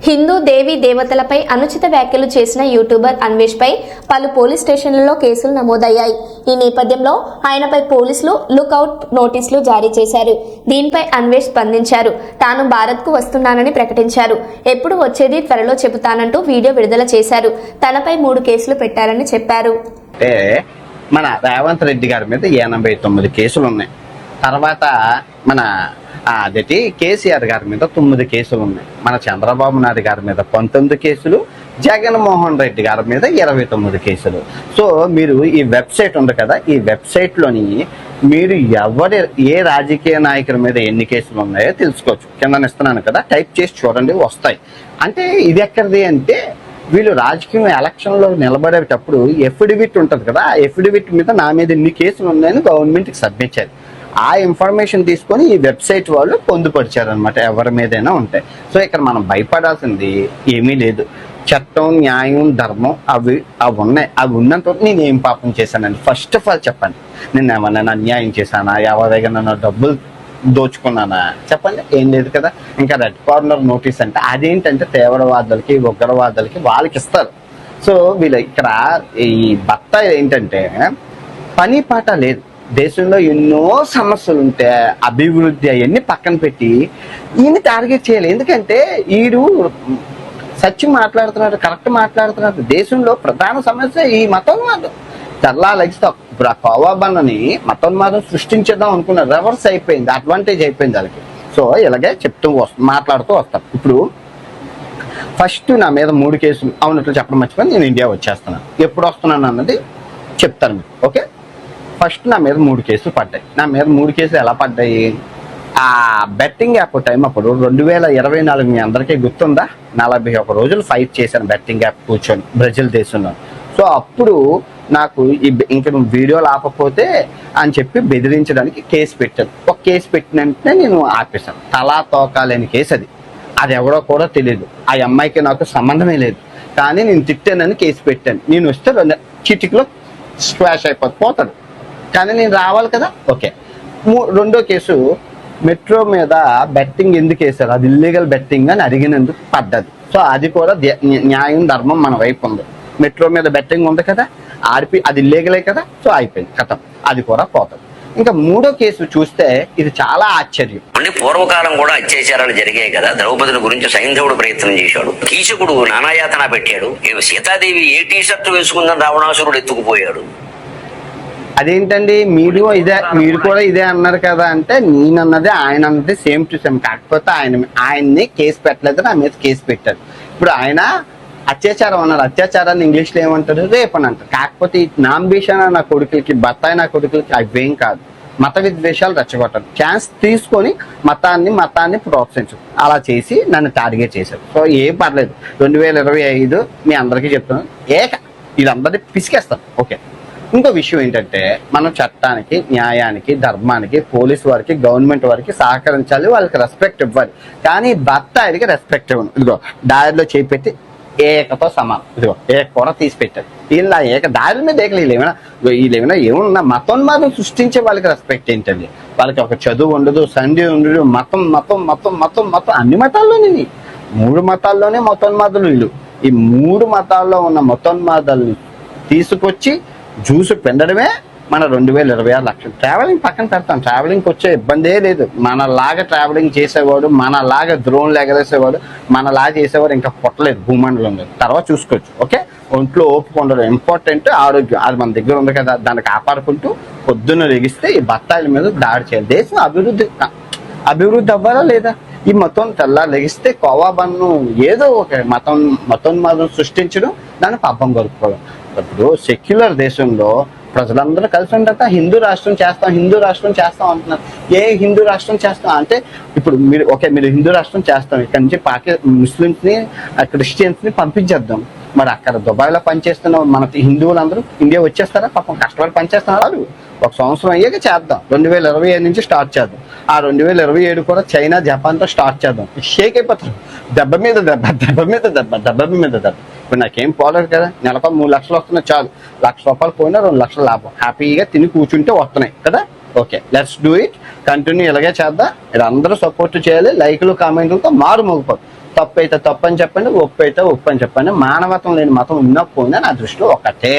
హిందూ దేవీ దేవతలపై అనుచిత వ్యాఖ్యలు చేసిన యూట్యూబర్ అన్వేష్ పై పలు పోలీస్ స్టేషన్లలో కేసులు నమోదయ్యాయి. ఈ నేపథ్యంలో ఆయనపై పోలీసులు లుక్అవుట్ నోటీసులు జారీ చేశారు. దీనిపై అన్వేష్ స్పందించారు. తాను భారత్ కు వస్తున్నానని ప్రకటించారు. ఎప్పుడు వచ్చేది త్వరలో చెబుతానంటూ వీడియో విడుదల చేశారు. తనపై 3 కేసులు పెట్టారని చెప్పారు. మన రేవంత్ రెడ్డి గారి మీద 89 కేసులు ఉన్నాయి. తర్వాత మన అదేటి కేసీఆర్ గారి మీద 9 కేసులు ఉన్నాయి. మన చంద్రబాబు నాయుడు గారి మీద 19 కేసులు, జగన్మోహన్ రెడ్డి గారి మీద 29 కేసులు. సో మీరు ఈ వెబ్సైట్ ఉంది కదా, ఈ వెబ్సైట్లోని మీరు ఏ రాజకీయ నాయకుల మీద ఎన్ని కేసులు ఉన్నాయో తెలుసుకోవచ్చు. కింద ఇస్తున్నాను కదా, టైప్ చేసి చూడండి, వస్తాయి. అంటే ఇది ఎక్కడిది అంటే, వీళ్ళు రాజకీయ ఎలక్షన్లో నిలబడేటప్పుడు ఎఫిడవిట్ ఉంటుంది కదా, ఆ ఎఫిడవిట్ మీద నా మీద ఎన్ని కేసులు ఉన్నాయని గవర్నమెంట్కి సబ్మిట్ చేయాలి. ఆ ఇన్ఫర్మేషన్ తీసుకొని ఈ వెబ్సైట్ వాళ్ళు పొందుపరిచారనమాట, ఎవరి మీదైనా ఉంటాయి. సో ఇక్కడ మనం భయపడాల్సింది ఏమీ లేదు. చట్టం, న్యాయం, ధర్మం అవి ఉన్నాయి. అవి ఉన్నంత నేను ఏం పాపం చేశానండి ఫస్ట్ ఆఫ్ ఆల్ చెప్పండి. నేను ఏమన్నా అన్యాయం చేశానా, ఎవరి దగ్గర నన్ను డబ్బులు దోచుకున్నానా చెప్పండి? ఏం లేదు కదా. ఇంకా రెడ్ కార్నర్ నోటీస్ అంటే అదేంటంటే తీవ్రవాదులకి, ఉగ్రవాదులకి వాళ్ళకి ఇస్తారు. సో వీళ్ళు ఇక్కడ ఈ భర్త ఏంటంటే పని పాట లేదు. దేశంలో ఎన్నో సమస్యలు ఉంటే అభివృద్ధి అవన్నీ పక్కన పెట్టి ఈయన టార్గెట్ చేయాలి. ఎందుకంటే ఈడు సత్యం మాట్లాడుతున్నాడు, కరెక్ట్ మాట్లాడుతున్నాడు. దేశంలో ప్రధాన సమస్య ఈ మతోన్మాదం. తెల్లా లెగిస్తాం. ఇప్పుడు ఆ కోవాబన్నని మతోన్మాదం సృష్టించేద్దాం అనుకున్నారు, రివర్స్ అయిపోయింది, అడ్వాంటేజ్ అయిపోయింది వాళ్ళకి. సో ఇలాగే చెప్తూ మాట్లాడుతూ వస్తాం. ఇప్పుడు ఫస్ట్ నా మీద 3 కేసులు అవునట్లు చెప్పడం మర్చిపోయి నేను ఇండియా వచ్చేస్తున్నాను. ఎప్పుడు వస్తున్నాను అన్నది చెప్తాను మీకు. ఓకే, ఫస్ట్ నా మీద 3 కేసులు పడ్డాయి. నా మీద 3 కేసులు ఎలా పడ్డాయి? ఆ బెట్టింగ్ యాప్ టైం అప్పుడు 2024 మీ అందరికీ గుర్తుందా? 41 రోజులు ఫైట్ చేశాను బెట్టింగ్ యాప్ కూర్చొని బ్రెజిల్ దేశంలో. సో అప్పుడు నాకు ఇంక నువ్వు వీడియోలు ఆపకపోతే అని చెప్పి బెదిరించడానికి కేసు పెట్టాను. ఒక కేసు పెట్టిన వెంటనే నేను ఆపేశాను. తలా తోకాలేని కేసు అది. అది ఎవడో కూడా తెలియదు. ఆ అమ్మాయికి నాకు సంబంధమే లేదు. కానీ నేను తిట్టానని కేసు పెట్టాను. నేను వస్తే చిటికలో స్క్వాష్ అయిపోతాడు. కానీ నేను రావాలి కదా. ఓకే, రెండో కేసు మెట్రో మీద బెట్టింగ్ ఎందుకు వేశారు, అది ఇల్లీగల్ బెట్టింగ్ అని అడిగినందుకు పడ్డది. సో అది కూడా న్యాయం, ధర్మం మన వైపు ఉంది. మెట్రో మీద బెట్టింగ్ ఉంది కదా, అది ఇల్లీగలే కదా. సో అయిపోయింది, కథం, అది కూడా పోతుంది. ఇంకా మూడో కేసు చూస్తే ఇది చాలా ఆశ్చర్యం. పూర్వకాలం కూడా అత్యాచారాలు జరిగాయి కదా. ద్రౌపదిని గురించి సైంధవుడు ప్రయత్నం చేశాడు, కీచకుడు నానాయాతన పెట్టాడు. సీతాదేవి ఏ టీ షర్ట్ వేసుకుందని రావణాసురుడు ఎత్తుకుపోయాడు. అదేంటండి మీరు కూడా ఇదే అన్నారు కదా అంటే, నేనన్నది ఆయన అన్నది సేమ్ టు సేమ్. కాకపోతే ఆయన్ని కేసు పెట్టలేదు, నా మీద కేసు పెట్టారు. ఇప్పుడు ఆయన అత్యాచారం అన్నారు. అత్యాచారాన్ని ఇంగ్లీష్లో ఏమంటారు? రేప్ అని అంటారు. కాకపోతే ఈ నాంబిషన్ నా కొడుకులకి, బత్తాయి నా కొడుకులకి అవేం కాదు. మత విద్వేషాలు రెచ్చగొట్టారు. ఛాన్స్ తీసుకొని మతాన్ని ప్రోత్సహించు అలా చేసి నన్ను టార్గెట్ చేశారు. సో ఏం పర్లేదు. 2025 మీ అందరికీ చెప్తున్నాను, వీళ్ళందరినీ పిసికేస్తాను. ఓకే, ఇంకో విషయం ఏంటంటే, మనం చట్టానికి, న్యాయానికి, ధర్మానికి, పోలీసు వారికి, గవర్నమెంట్ వారికి సహకరించాలి, వాళ్ళకి రెస్పెక్ట్ ఇవ్వాలి. కానీ భర్త ఆయనకి రెస్పెక్ట్ ఇవ్వను. ఇదిగో దారిలో చేపెట్టి ఏకతో సమానం. ఇదిగో ఏక కూడా తీసి పెట్టారు. వీళ్ళ దారి మీద వీళ్ళేమైనా ఏమన్నా మతోన్మాదం సృష్టించే వాళ్ళకి రెస్పెక్ట్ ఏంటండి? వాళ్ళకి ఒక చదువు ఉండదు, సండే ఉండదు. మతం మతం మతం మతం మతం అన్ని మతాల్లోనే, 3 మతాల్లోనే మతోన్మాదులు వీళ్ళు. ఈ 3 మతాల్లో ఉన్న మతోన్మాదాలను తీసుకొచ్చి జ్యూస్ పెండడమే మన 2026 లక్షలు. ట్రావెలింగ్ పక్కన పెడతాం, ట్రావెలింగ్కి వచ్చే ఇబ్బందే లేదు. మనలాగా ట్రావెలింగ్ చేసేవాడు, మనలాగా డ్రోన్లు ఎగరేసేవాడు, మనలాగా చేసేవాడు ఇంకా పుట్టలేదు భూమండలంలో. తర్వాత చూసుకోవచ్చు. ఓకే, ఒంట్లో ఓపిక ఉండడం ఇంపార్టెంట్. ఆరోగ్యం అది మన దగ్గర ఉంది కదా, దాన్ని కాపాడుకుంటూ పొద్దున్న లెగిస్తే ఈ బత్తాయిల మీద దాడి చేయాలి. దేశం అభివృద్ధి అవ్వాలా లేదా? ఈ మతం తెల్లా లెగిస్తే కోవాబన్ను ఏదో ఒక మతోన్మాదం సృష్టించడం, దాన్ని పాపం కొలుపుకోవడం. ఇప్పుడు సెక్యులర్ దేశంలో ప్రజలందరూ కలిసి ఉండట హిందూ రాష్ట్రం చేస్తాం అంటున్నారు. ఏ హిందూ రాష్ట్రం చేస్తాం అంటే, ఇప్పుడు మీరు హిందూ రాష్ట్రం చేస్తాం, ఇక్కడ నుంచి ముస్లిమ్స్ని, క్రిస్టియన్స్ని పంపించేద్దాం. మరి అక్కడ దుబాయ్లో పనిచేస్తున్న మన హిందువులందరూ ఇండియా వచ్చేస్తారా? పాపం కష్టపడి పనిచేస్తున్నారు వాళ్ళు. ఒక సంవత్సరం అయ్యాక చేద్దాం. 2025 నుంచి స్టార్ట్ చేద్దాం. ఆ 2027 కూడా చైనా, జపాన్తో స్టార్ట్ చేద్దాం. షేక్ అయిపోతారు. దెబ్బ మీద దెబ్బ. ఇప్పుడు నాకేం పోలేదు కదా. నెలకు 3 లక్షలు వస్తున్నాయి చాలు. ₹1,00,000 పోయినా 2 లక్షల లాభం. హ్యాపీగా తిని కూర్చుంటే వస్తున్నాయి కదా. Okay, let's do it. Continue ఇలాగే చేద్దాం. ఇది అందరూ సపోర్ట్ చేయాలి. లైక్లు, కామెంట్లతో మారు మోగిపోదు. తప్పు అయితే తప్పు అని చెప్పండి, ఒప్పు అయితే ఒప్పు అని చెప్పండి. మానవత్వం లేని మతం ఉన్నపోయిందని నా దృష్టిలో ఒకటే.